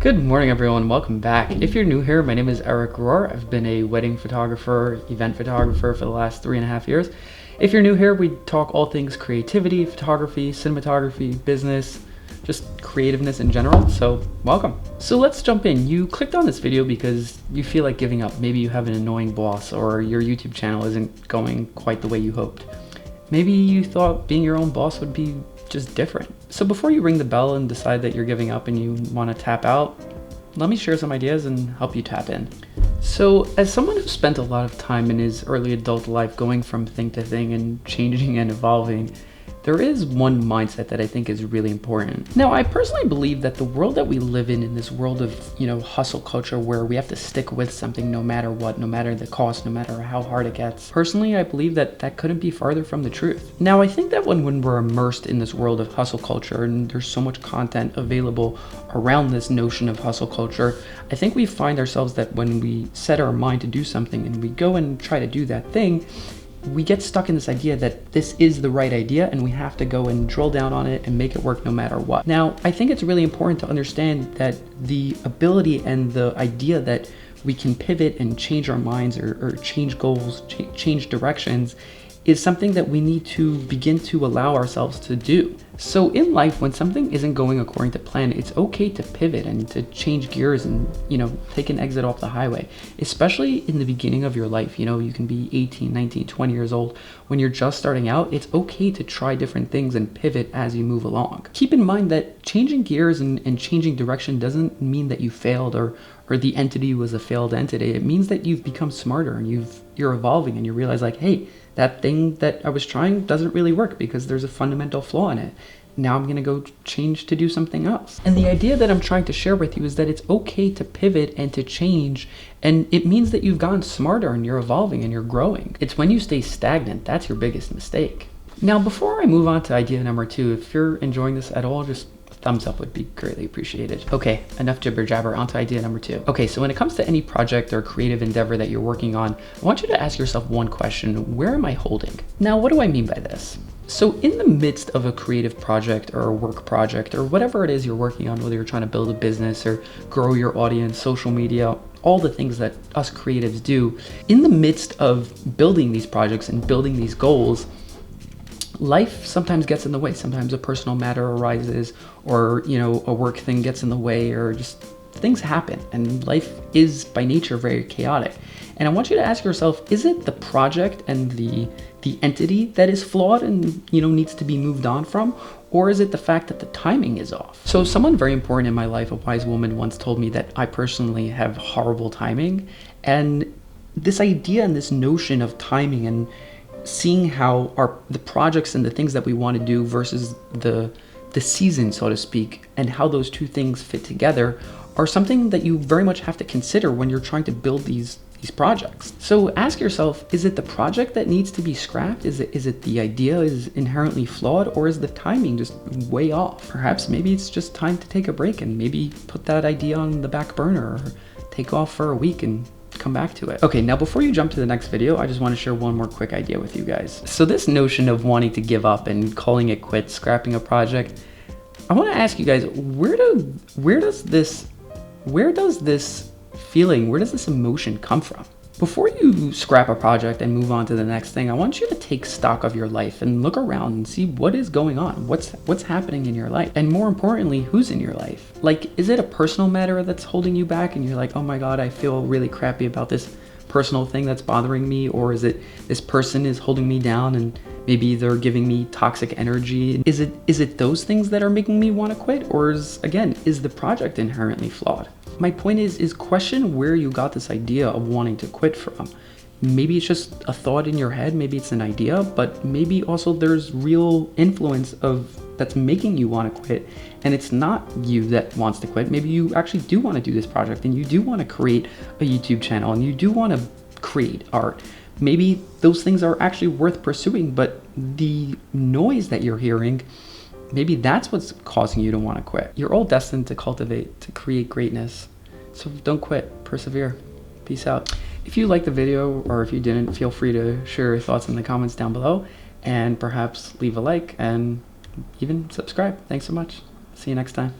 Good morning, everyone. Welcome back. If you're new here, my name is Eric Rohr. I've been a wedding photographer, event photographer for the last 3.5 years. If you're new here, we talk all things creativity, photography, cinematography, business, just creativeness in general. So welcome. So let's jump in. You clicked on this video because you feel like giving up. Maybe you have an annoying boss or your YouTube channel isn't going quite the way you hoped. Maybe you thought being your own boss would be just different. So before you ring the bell and decide that you're giving up and you want to tap out, let me share some ideas and help you tap in. So as someone who spent a lot of time in his early adult life going from thing to thing and changing and evolving, there is one mindset that I think is really important. Now, I personally believe that the world that we live in this world of, hustle culture where we have to stick with something no matter what, no matter the cost, no matter how hard it gets. Personally, I believe that that couldn't be farther from the truth. Now, I think that when we're immersed in this world of hustle culture and there's so much content available around this notion of hustle culture, I think we find ourselves that when we set our mind to do something and we go and try to do that thing, we get stuck in this idea that this is the right idea and we have to go and drill down on it and make it work no matter what. Now, I think it's really important to understand that the ability and the idea that we can pivot and change our minds or change goals, change directions is something that we need to begin to allow ourselves to do. So in life, when something isn't going according to plan, it's okay to pivot and to change gears and, take an exit off the highway, especially in the beginning of your life. You can be 18, 19, 20 years old. When you're just starting out, it's okay to try different things and pivot as you move along. Keep in mind that changing gears and changing direction doesn't mean that you failed or the entity was a failed entity. It means that you've become smarter and you're evolving and you realize like, hey, that thing that I was trying doesn't really work because there's a fundamental flaw in it. Now I'm going to go change to do something else. And the idea that I'm trying to share with you is that it's okay to pivot and to change. And it means that you've gotten smarter and you're evolving and you're growing. It's when you stay stagnant, that's your biggest mistake. Now, before I move on to idea number 2, if you're enjoying this at all, just thumbs up would be greatly appreciated. Okay, enough jibber jabber, onto idea number 2. Okay, so when it comes to any project or creative endeavor that you're working on, I want you to ask yourself one question: where am I holding? Now, what do I mean by this? So in the midst of a creative project or a work project or whatever it is you're working on, whether you're trying to build a business or grow your audience, social media, all the things that us creatives do, in the midst of building these projects and building these goals, life sometimes gets in the way. Sometimes a personal matter arises or, a work thing gets in the way or just things happen. And life is by nature very chaotic. And I want you to ask yourself, is it the project and the entity that is flawed and, needs to be moved on from? Or is it the fact that the timing is off? So someone very important in my life, a wise woman, once told me that I personally have horrible timing. And this idea and this notion of timing and seeing how the projects and the things that we want to do versus the season, so to speak, and how those two things fit together are something that you very much have to consider when you're trying to build these projects. So ask yourself, is it the project that needs to be scrapped? Is it the idea is inherently flawed, or is the timing just way off? Perhaps maybe it's just time to take a break and maybe put that idea on the back burner or take off for a week and come back to it. Okay, now before you jump to the next video, I just want to share one more quick idea with you guys. So this notion of wanting to give up and calling it quits, scrapping a project, I want to ask you guys, where does this feeling, where does this emotion come from? Before you scrap a project and move on to the next thing, I want you to take stock of your life and look around and see what is going on, what's happening in your life, and more importantly, who's in your life. Like, is it a personal matter that's holding you back and you're like, oh my God, I feel really crappy about this personal thing that's bothering me? Or is it this person is holding me down and maybe they're giving me toxic energy? Is it those things that are making me want to quit? Or is the project inherently flawed? My point is question where you got this idea of wanting to quit from. Maybe it's just a thought in your head, maybe it's an idea, but maybe also there's real influence that's making you want to quit, and it's not you that wants to quit. Maybe you actually do want to do this project and you do want to create a YouTube channel and you do want to create art. Maybe those things are actually worth pursuing, but the noise that you're hearing, maybe that's what's causing you to want to quit. You're all destined to cultivate, to create greatness. So don't quit, persevere. Peace out. If you liked the video, or if you didn't, feel free to share your thoughts in the comments down below, and perhaps leave a like and even subscribe. Thanks so much. See you next time.